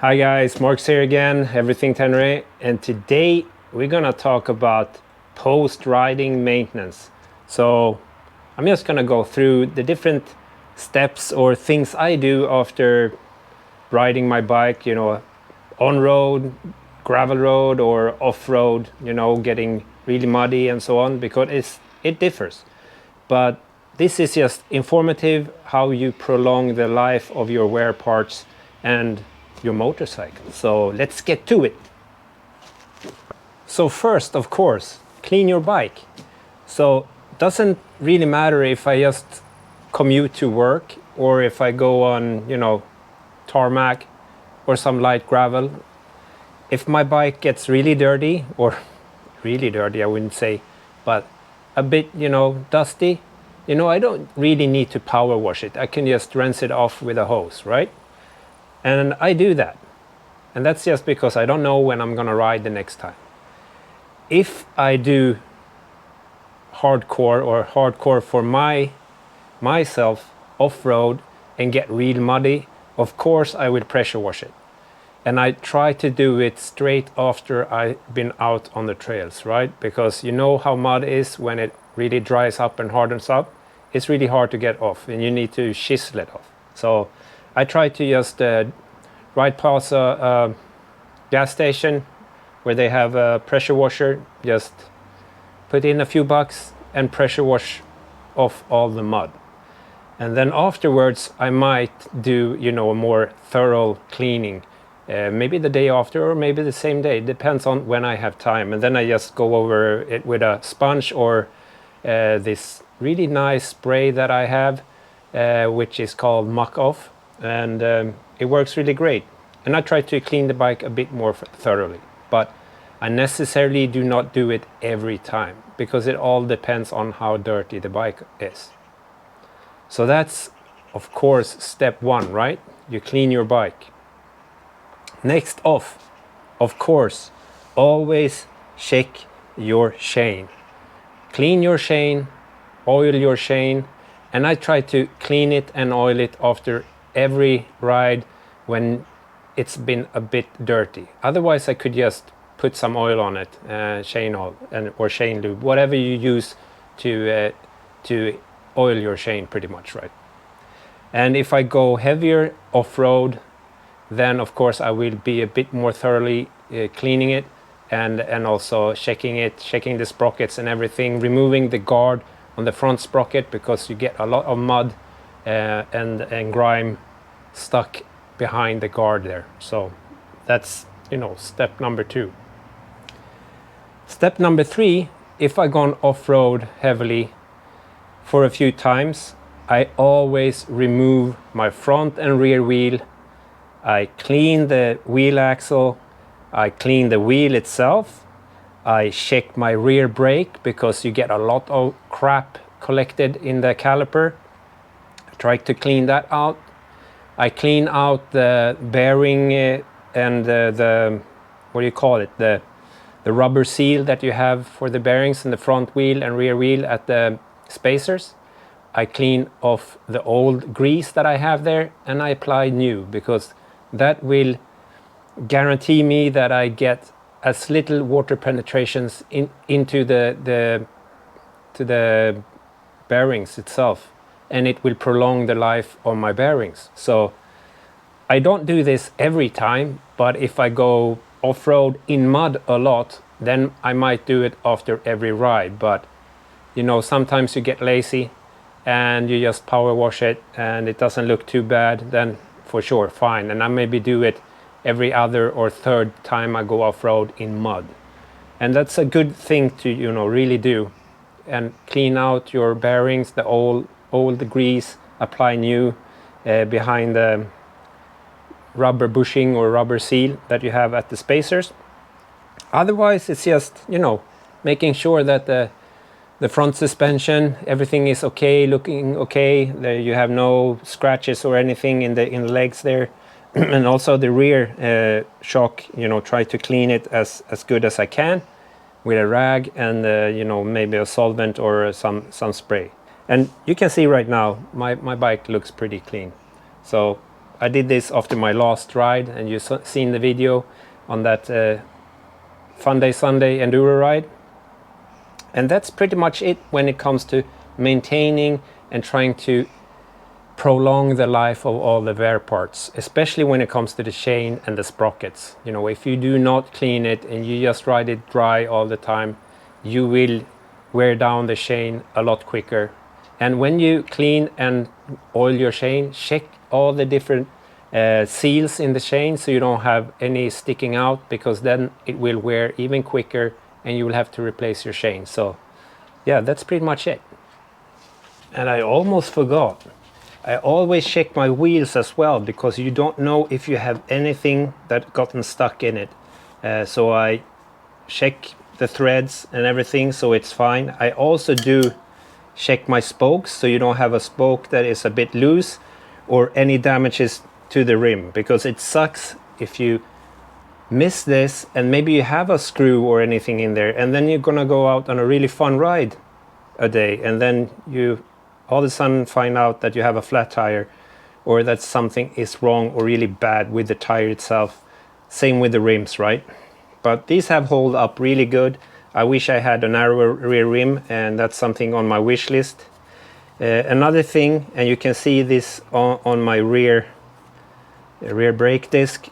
Hi guys, Mark's here again, Everything Tenere, and today we're gonna talk about post-riding maintenance. So I'm just gonna go through the different steps or things I do after riding my bike, on road, gravel road or off road, getting really muddy and so on, because it differs. But this is just informative how you prolong the life of your wear parts and your motorcycle. So let's get to it. So first, of course, clean your bike. So it doesn't really matter if I just commute to work or if I go on, tarmac or some light gravel. If my bike gets really dirty, or really dirty I wouldn't say, but a bit, dusty, I don't really need to power wash it. I can just rinse it off with a hose, right? And I do that. And that's just because I don't know when I'm gonna ride the next time. If I do hardcore for myself off-road and get real muddy, of course I will pressure wash it. And I try to do it straight after I've been out on the trails, right? Because you know how mud is when it really dries up and hardens up. It's really hard to get off and you need to chisel it off. So I try to just ride past a gas station where they have a pressure washer, just put in a few bucks and pressure wash off all the mud. And then afterwards I might do, a more thorough cleaning. Maybe the day after or maybe the same day, depends on when I have time. And then I just go over it with a sponge or this really nice spray that I have, which is called Muck Off, and it works really great. And I try to clean the bike a bit more thoroughly, but I necessarily do not do it every time because it all depends on how dirty the bike is. So that's of course step one, right? You clean your bike. Next off, of course, always check your chain. Clean your chain, oil your chain, and I try to clean it and oil it after every ride when it's been a bit dirty. Otherwise I could just put some oil on it, chain oil or chain lube, whatever you use to oil your chain pretty much, right? And if I go heavier off-road, then of course I will be a bit more thoroughly cleaning it and also checking the sprockets and everything, removing the guard on the front sprocket because you get a lot of mud and grime stuck behind the guard there. So that's step number 2. Step number 3, if I gone off-road heavily for a few times, I always remove my front and rear wheel. I clean the wheel axle, I clean the wheel itself, I check my rear brake because you get a lot of crap collected in the caliper. I try to clean that out. I clean out the bearing and the what do you call it, the rubber seal that you have for the bearings in the front wheel and rear wheel at the spacers. I clean off the old grease that I have there and I apply new, because that will guarantee me that I get as little water penetrations into the bearings itself, and it will prolong the life of my bearings. So I don't do this every time, but if I go off-road in mud a lot, then I might do it after every ride. But sometimes you get lazy and you just power wash it and it doesn't look too bad, then for sure, fine. And I maybe do it every other or third time I go off-road in mud. And that's a good thing to, really do. And clean out your bearings, the old grease, apply new behind the rubber bushing or rubber seal that you have at the spacers. Otherwise, it's just, making sure that the front suspension, everything is okay, looking okay. You have no scratches or anything in the legs there. And also the rear shock, try to clean it as good as I can with a rag and maybe a solvent or some spray. And you can see right now my bike looks pretty clean. So I did this after my last ride, and you've seen the video on that Fun Day Sunday Enduro ride. And that's pretty much it when it comes to maintaining and trying to prolong the life of all the wear parts, especially when it comes to the chain and the sprockets. You know, if you do not clean it and you just ride it dry all the time, you will wear down the chain a lot quicker. And when you clean and oil your chain, check all the different seals in the chain so you don't have any sticking out, because then it will wear even quicker and you will have to replace your chain. So yeah, that's pretty much it. And I almost forgot, I always check my wheels as well, because you don't know if you have anything that gotten stuck in it. So I check the threads and everything, so it's fine. I also do check my spokes, so you don't have a spoke that is a bit loose or any damages to the rim, because it sucks if you miss this and maybe you have a screw or anything in there, and then you're gonna go out on a really fun ride a day, and then you all of a sudden find out that you have a flat tire, or that something is wrong or really bad with the tire itself. Same with the rims, right? But these have held up really good. I wish I had a narrower rear rim, and that's something on my wish list. Another thing, and you can see this on my rear brake disc,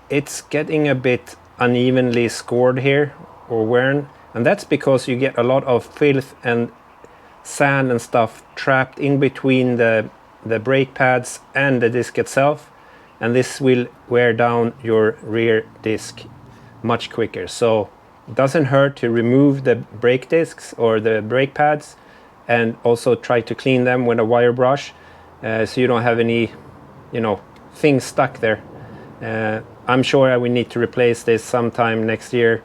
it's getting a bit unevenly scored here, or worn, and that's because you get a lot of filth and sand and stuff trapped in between the brake pads and the disc itself, and this will wear down your rear disc much quicker. So it doesn't hurt to remove the brake discs or the brake pads, and also try to clean them with a wire brush, so you don't have any, you know, things stuck there. I'm sure I will need to replace this sometime next year,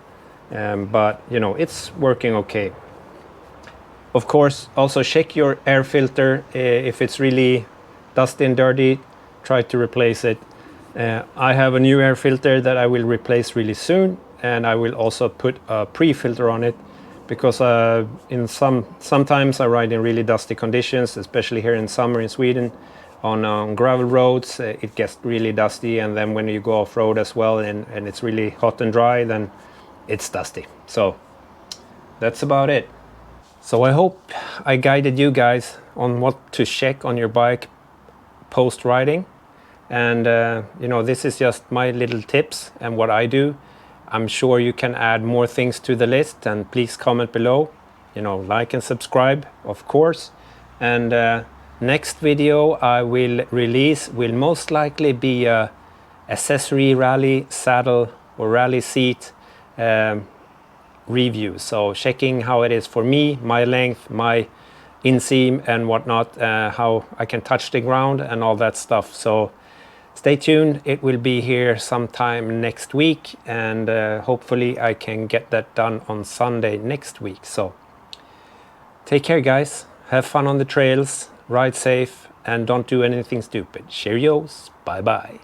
but you know, it's working okay. Of course, also check your air filter. If it's really dusty and dirty, try to replace it. I have a new air filter that I will replace really soon, and I will also put a pre-filter on it, because sometimes I ride in really dusty conditions, especially here in summer in Sweden. On gravel roads, it gets really dusty, and then when you go off-road as well, and it's really hot and dry, then it's dusty. So that's about it. So I hope I guided you guys on what to check on your bike post riding, and you know, this is just my little tips and what I do. I'm sure you can add more things to the list, and please comment below. You know, like and subscribe, of course. And next video I will release will most likely be a accessory rally saddle or rally seat review. So checking how it is for me, my length, my inseam and whatnot, how I can touch the ground and all that stuff. So stay tuned, it will be here sometime next week, and hopefully I can get that done on Sunday next week. So take care guys, have fun on the trails, ride safe, and don't do anything stupid. Cheerios, bye bye.